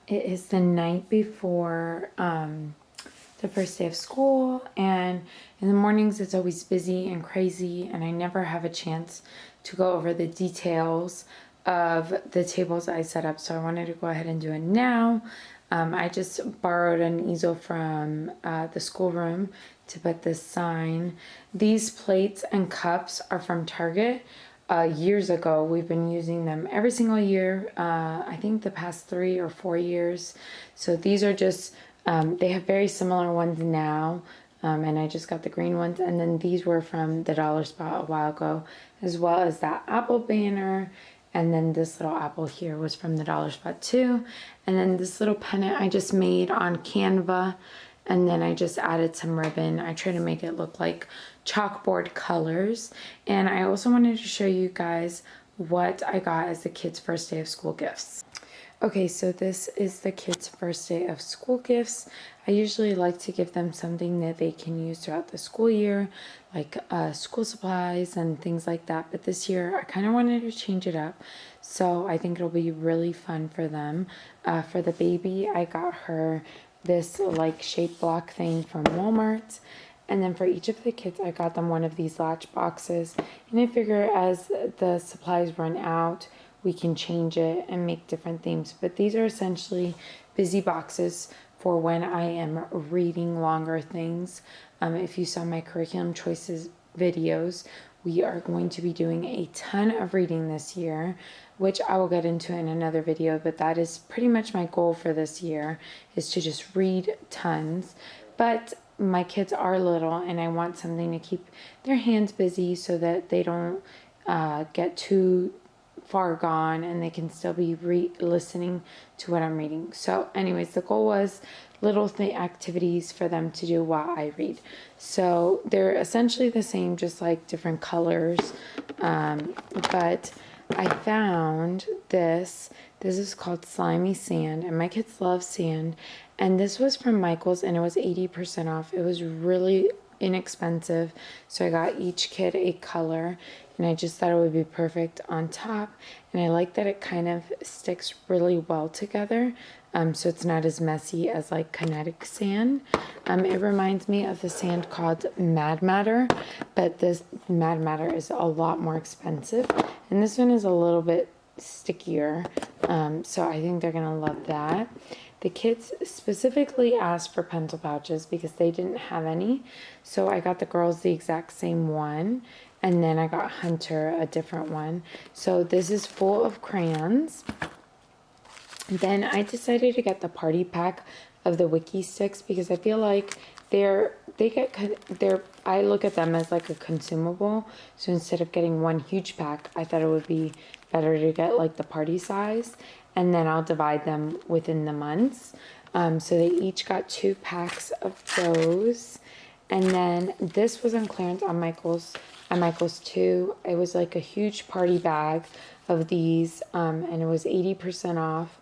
It is the night before the first day of school, and in the mornings it's always busy and crazy, and I never have a chance to go over the details of the tables I set up, so I wanted to go ahead and do it now. I just borrowed an easel from the schoolroom to put this sign. These plates and cups are from Target. Years ago, we've been using them every single year, I think the past 3 or 4 years. So these are just, they have very similar ones now, and I just got the green ones. And then these were from the Dollar Spot a while ago, as well as that apple banner. And then this little apple here was from the Dollar Spot too. And then this little pennant I just made on Canva. And then I just added some ribbon. I try to make it look like chalkboard colors. And I also wanted to show you guys what I got as the kids' first day of school gifts. Okay, so this is the kids' first day of school gifts. I usually like to give them something that they can use throughout the school year, like school supplies and things like that. But this year, I kind of wanted to change it up. So I think it'll be really fun for them. For the baby, I got her this like shape block thing from Walmart. And then for each of the kids, I got them one of these latch boxes. And I figure as the supplies run out, we can change it and make different themes. But these are essentially busy boxes for when I am reading longer things. If you saw my curriculum choices videos, we are going to be doing a ton of reading this year, which I will get into in another video, but that is pretty much my goal for this year, is to just read tons. But my kids are little, and I want something to keep their hands busy so that they don't get too far gone and they can still be listening to what I'm reading. So anyways, the goal was little activities for them to do while I read. So they're essentially the same, just like different colors. But I found this. This is called Slimy Sand, and my kids love sand. And this was from Michael's, and it was 80% off. It was really inexpensive. So I got each kid a color, and I just thought it would be perfect on top. And I like that it kind of sticks really well together. So it's not as messy as like kinetic sand. It reminds me of the sand called Mad Matter, but this Mad Matter is a lot more expensive. And this one is a little bit stickier. So I think they're gonna love that. The kids specifically asked for pencil pouches because they didn't have any. So I got the girls the exact same one. And then I got Hunter a different one. So this is full of crayons. Then I decided to get the party pack of the Wiki sticks because I feel like I look at them as like a consumable. So instead of getting one huge pack, I thought it would be better to get like the party size, and then I'll divide them within the months. So they each got 2 packs of those. And then this was on clearance on Michael's too. It was like a huge party bag of these, and it was 80% off.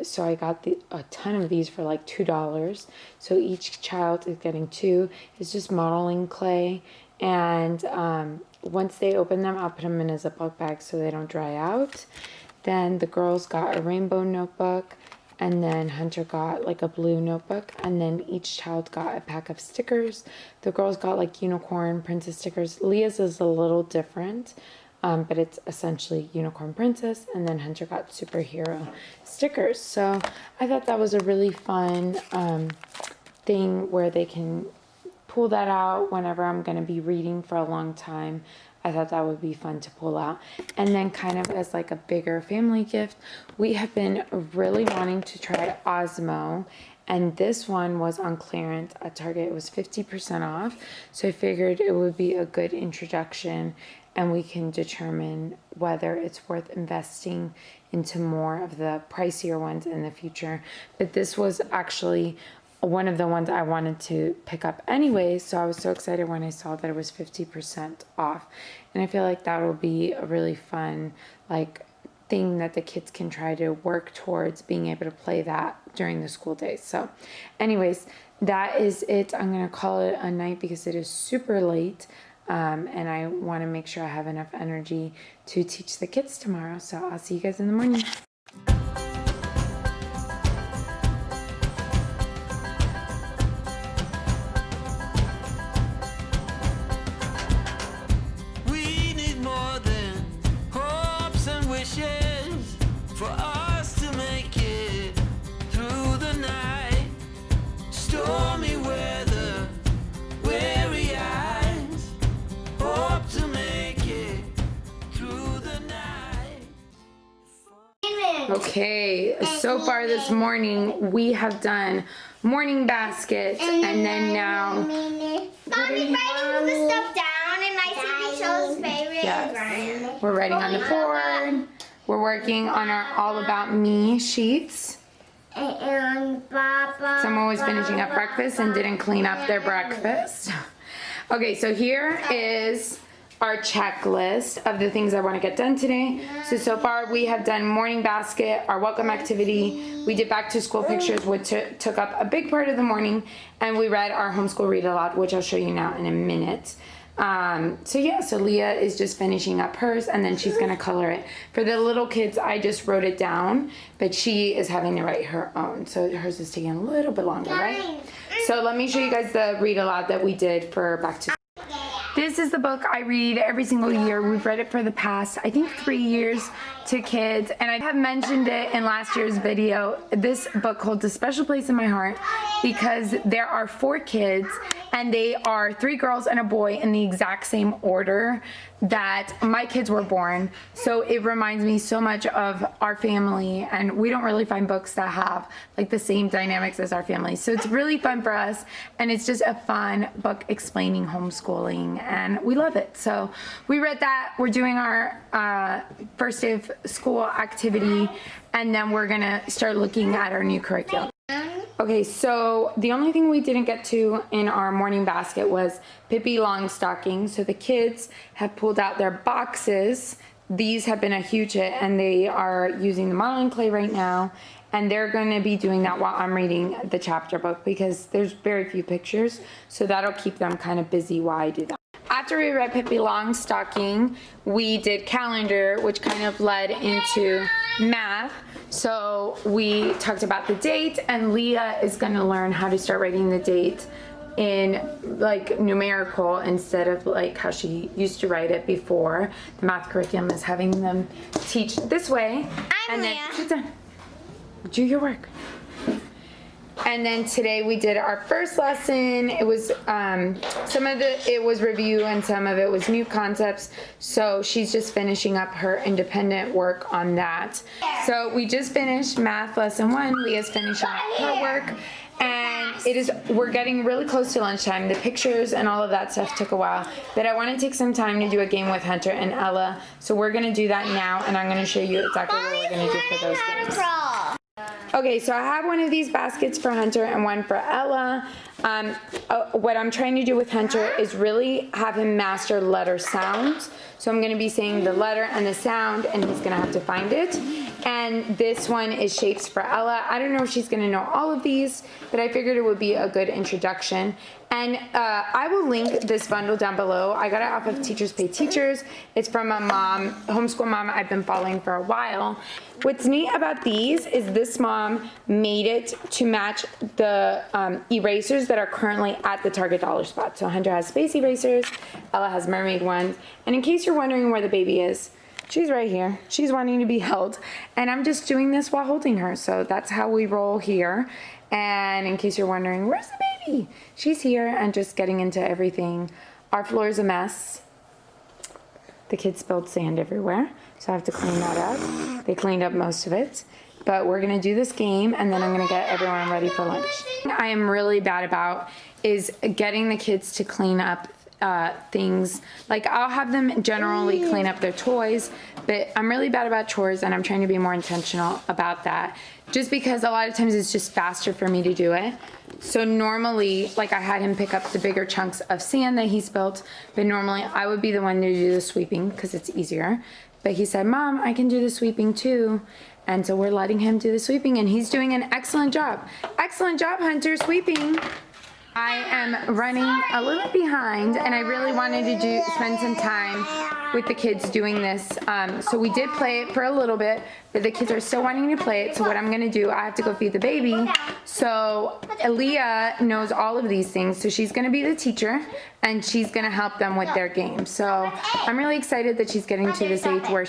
So I got a ton of these for like $2. So each child is getting 2. It's just modeling clay, and once they open them, I'll put them in a Ziploc bag so they don't dry out. Then the girls got a rainbow notebook, and then Hunter got like a blue notebook, and then each child got a pack of stickers. The girls got like unicorn princess stickers. Leah's is a little different, but it's essentially unicorn princess, and then Hunter got superhero stickers. So I thought that was a really fun thing where they can pull that out whenever I'm going to be reading for a long time. I thought that would be fun to pull out. And then kind of as like a bigger family gift, we have been really wanting to try Osmo. And this one was on clearance at Target. It was 50% off. So I figured it would be a good introduction, and we can determine whether it's worth investing into more of the pricier ones in the future. But this was actually one of the ones I wanted to pick up anyway, so I was so excited when I saw that it was 50% off. And I feel like that will be a really fun like thing that the kids can try to work towards being able to play that during the school days. So anyways, that is it. I'm gonna call it a night because it is super late, and I want to make sure I have enough energy to teach the kids tomorrow. So I'll see you guys in the morning. Okay, so far this morning we have done morning basket, and then now Mommy's writing the stuff down, and I see Michelle's favorite. yes, we're writing on the board. We're working on our All About Me sheets. And Papa. Someone was finishing up breakfast and didn't clean up their breakfast. Okay, so here is our checklist of the things I want to get done today. So far we have done morning basket, our welcome activity. We did back to school pictures, which took up a big part of the morning, and we read our homeschool read aloud, which I'll show you now in a minute. So Leah is just finishing up hers, and then she's gonna color it. For the little kids, I just wrote it down, but she is having to write her own. So hers is taking a little bit longer, right? So let me show you guys the read aloud that we did for back to school. This is the book I read every single year. We've read it for the past, I think, 3 years to kids. And I have mentioned it in last year's video. This book holds a special place in my heart because there are 4 kids, and they are 3 girls and a boy in the exact same order that my kids were born. So it reminds me so much of our family, and we don't really find books that have like the same dynamics as our family. So it's really fun for us, and it's just a fun book explaining homeschooling, and we love it. So we read that. We're doing our first day of school activity, and then we're gonna start looking at our new curriculum. Okay, so the only thing we didn't get to in our morning basket was Pippi Longstocking. So the kids have pulled out their boxes. These have been a huge hit, and they are using the modeling clay right now. And they're going to be doing that while I'm reading the chapter book because there's very few pictures. So that'll keep them kind of busy while I do that. After we read Pippi Longstocking, we did calendar, which kind of led into math. So we talked about the date, and Leah is going to learn how to start writing the date in like numerical instead of like how she used to write it before. The math curriculum is having them teach this way. I'm then Leah. sit down. Do your work. And then today we did our first lesson. It was some of it was review and some of it was new concepts. So she's just finishing up her independent work on that. So we just finished math lesson 1. Leah's finishing up her work. And we're getting really close to lunchtime. The pictures and all of that stuff took a while, but I want to take some time to do a game with Hunter and Ella. So we're going to do that now, and I'm going to show you exactly what we're going to do for those games. Okay, so I have one of these baskets for Hunter and one for Ella. What I'm trying to do with Hunter is really have him master letter sounds. So I'm going to be saying the letter and the sound, and he's going to have to find it. And this one is shapes for Ella. I don't know if she's going to know all of these, but I figured it would be a good introduction. And I will link this bundle down below. I got it off of Teachers Pay Teachers. It's from a mom, homeschool mom I've been following for a while. What's neat about these is this mom made it to match the erasers that are currently at the Target dollar spot. So Hunter has space erasers, Ella has mermaid ones. And in case you're wondering where the baby is, she's right here. She's wanting to be held. And I'm just doing this while holding her. So that's how we roll here. And in case you're wondering, where's the baby? She's here and just getting into everything. Our floor is a mess. The kids spilled sand everywhere, so I have to clean that up. They cleaned up most of it. But we're gonna do this game, and then I'm gonna get everyone ready for lunch. I am really bad about is getting the kids to clean up things. Like I'll have them generally clean up their toys, but I'm really bad about chores, and I'm trying to be more intentional about that. Just because a lot of times it's just faster for me to do it. So normally, like I had him pick up the bigger chunks of sand that he spilled, but normally I would be the one to do the sweeping because it's easier. But he said, Mom, I can do the sweeping too. And so we're letting him do the sweeping, and he's doing an excellent job. Excellent job, Hunter, sweeping. I am running a little behind, and I really wanted to spend some time with the kids doing this. So we did play it for a little bit, but the kids are still wanting to play it. So what I'm going to do, I have to go feed the baby. So Leah knows all of these things. So she's going to be the teacher, and she's going to help them with their game. So I'm really excited that she's getting to this age where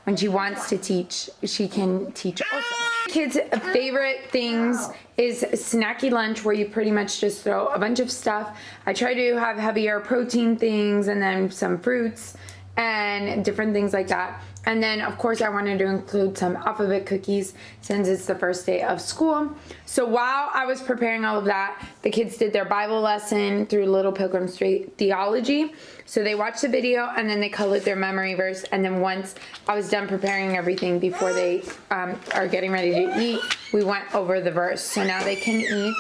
when she wants to teach, she can teach also. Kids' favorite things is snacky lunch, where you pretty much just throw a bunch of stuff. I try to have heavier protein things and then some fruits and different things like that. And then of course I wanted to include some alphabet cookies since it's the first day of school. So while I was preparing all of that, the kids did their Bible lesson through Little Pilgrim's Theology. So they watched the video and then they colored their memory verse. And then once I was done preparing everything before they are getting ready to eat, we went over the verse. So now they can eat,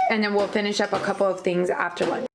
and then we'll finish up a couple of things after lunch.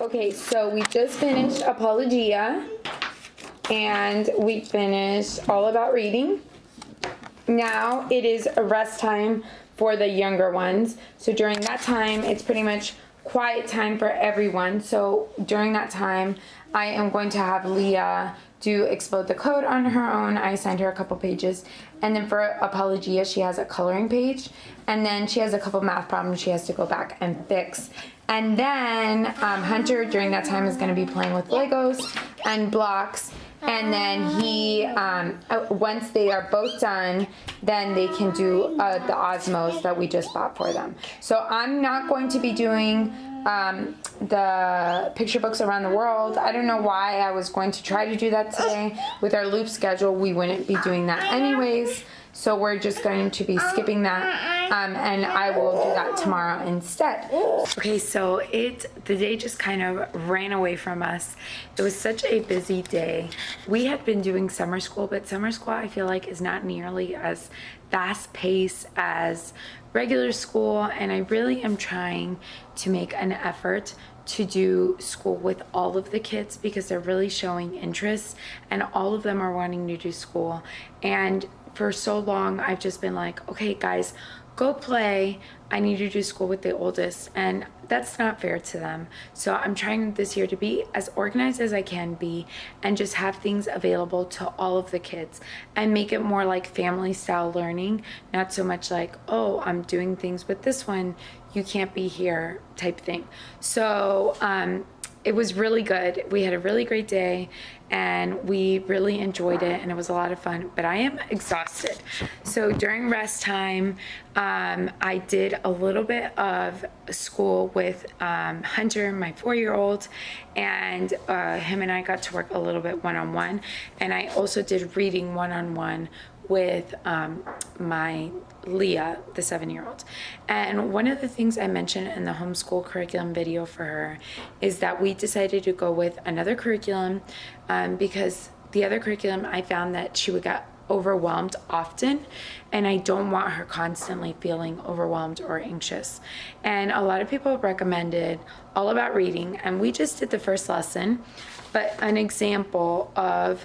Okay, so we just finished Apologia, and we finished All About Reading. Now it is a rest time for the younger ones. So during that time, it's pretty much quiet time for everyone. So during that time, I am going to have Leah do Explode the Code on her own. I assigned her a couple pages. And then for Apologia, she has a coloring page. And then she has a couple math problems she has to go back and fix. And then Hunter, during that time, is going to be playing with Legos and blocks. And then he, once they are both done, then they can do the Osmos that we just bought for them. So I'm not going to be doing the picture books around the world. I don't know why I was going to try to do that today. With our loop schedule, we wouldn't be doing that anyways. So we're just going to be skipping that, and I will do that tomorrow instead. Okay, so the day just kind of ran away from us. It was such a busy day. We had been doing summer school, but summer school I feel like is not nearly as fast paced as regular school, and I really am trying to make an effort to do school with all of the kids because they're really showing interest and all of them are wanting to do school. And for so long I've just been like, okay guys, go play. I need to do school with the oldest, and that's not fair to them. So I'm trying this year to be as organized as I can be and just have things available to all of the kids and make it more like family style learning, not so much like, oh, I'm doing things with this one, you can't be here type thing. So it was really good. We had a really great day and we really enjoyed it and it was a lot of fun, but I am exhausted. So during rest time, I did a little bit of school with Hunter, my 4-year-old, and him and I got to work a little bit one-on-one, and I also did reading one-on-one with my Leah, the 7-year-old. And one of the things I mentioned in the homeschool curriculum video for her is that we decided to go with another curriculum because the other curriculum, I found that she would get overwhelmed often, and I don't want her constantly feeling overwhelmed or anxious. And a lot of people recommended All About Reading, and we just did the first lesson, but an example of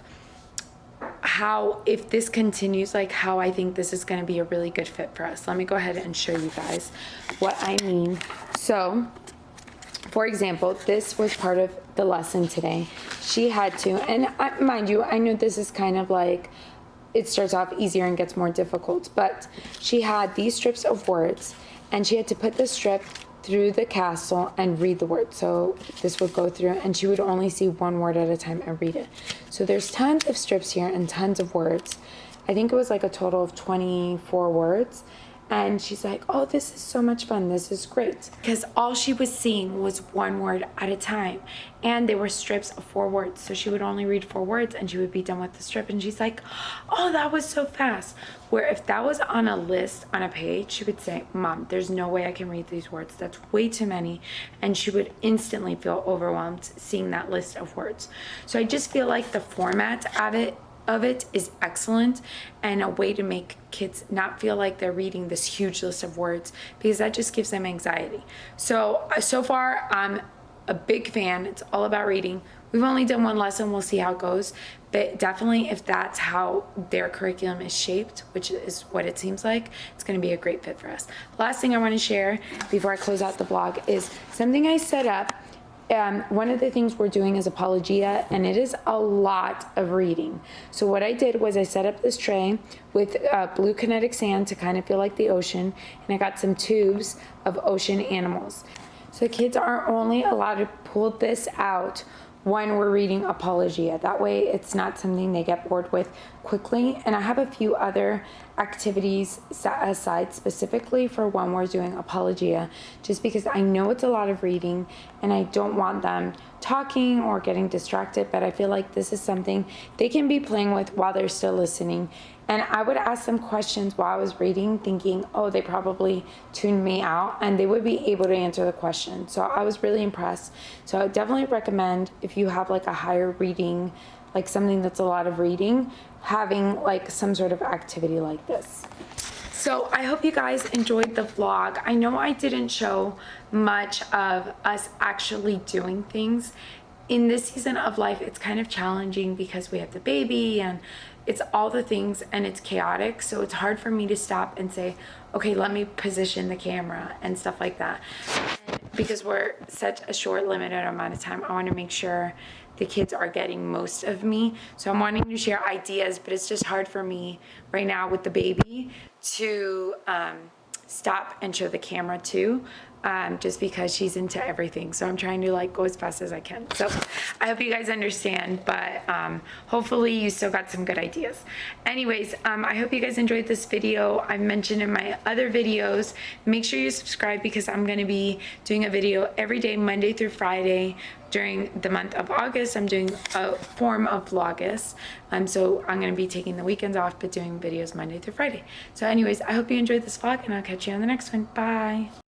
how, if this continues, like how I think this is going to be a really good fit for us. Let me go ahead and show you guys what I mean. So for example, this was part of the lesson today. She had to, and mind you, I know this is kind of like, it starts off easier and gets more difficult, but she had these strips of words and she had to put the strip through the castle and read the word. So this would go through and she would only see one word at a time and read it. So there's tons of strips here and tons of words. I think it was like a total of 24 words. And she's like, oh, this is so much fun. This is great. Because all she was seeing was one word at a time. And they were strips of 4 words. So she would only read 4 words and she would be done with the strip. And she's like, oh, that was so fast. Where if that was on a list, on a page, she would say, Mom, there's no way I can read these words. That's way too many. And she would instantly feel overwhelmed seeing that list of words. So I just feel like the format of it is excellent and a way to make kids not feel like they're reading this huge list of words, because that just gives them anxiety. So far I'm a big fan. It's all about reading. We've only done 1 lesson. We'll see how it goes, but definitely if that's how their curriculum is shaped, which is what it seems like, it's going to be a great fit for us. Last thing I want to share before I close out the vlog is something I set up. One of the things we're doing is Apologia, and it is a lot of reading. So what I did was I set up this tray with blue kinetic sand to kind of feel like the ocean, and I got some tubes of ocean animals. So the kids are only allowed to pull this out when we're reading Apologia. That way it's not something they get bored with quickly. And I have a few other activities set aside specifically for when we're doing Apologia, just because I know it's a lot of reading and I don't want them talking or getting distracted, but I feel like this is something they can be playing with while they're still listening. And I would ask them questions while I was reading, thinking, oh, they probably tuned me out, and they would be able to answer the question. So I was really impressed. So I would definitely recommend, if you have like a higher reading, like something that's a lot of reading, having like some sort of activity like this. So I hope you guys enjoyed the vlog. I know I didn't show much of us actually doing things. In this season of life, it's kind of challenging because we have the baby and it's all the things and it's chaotic. So it's hard for me to stop and say, okay, let me position the camera and stuff like that. And because we're such a short, limited amount of time, I want to make sure the kids are getting most of me. So I'm wanting to share ideas, but it's just hard for me right now with the baby to stop and show the camera too, just because she's into everything. So I'm trying to like go as fast as I can. So I hope you guys understand, but hopefully you still got some good ideas. Anyways, I hope you guys enjoyed this video. I've mentioned in my other videos, make sure you subscribe because I'm going to be doing a video every day, Monday through Friday. During the month of August, I'm doing a form of Vlogust. So I'm going to be taking the weekends off, but doing videos Monday through Friday. So anyways, I hope you enjoyed this vlog, and I'll catch you on the next one. Bye.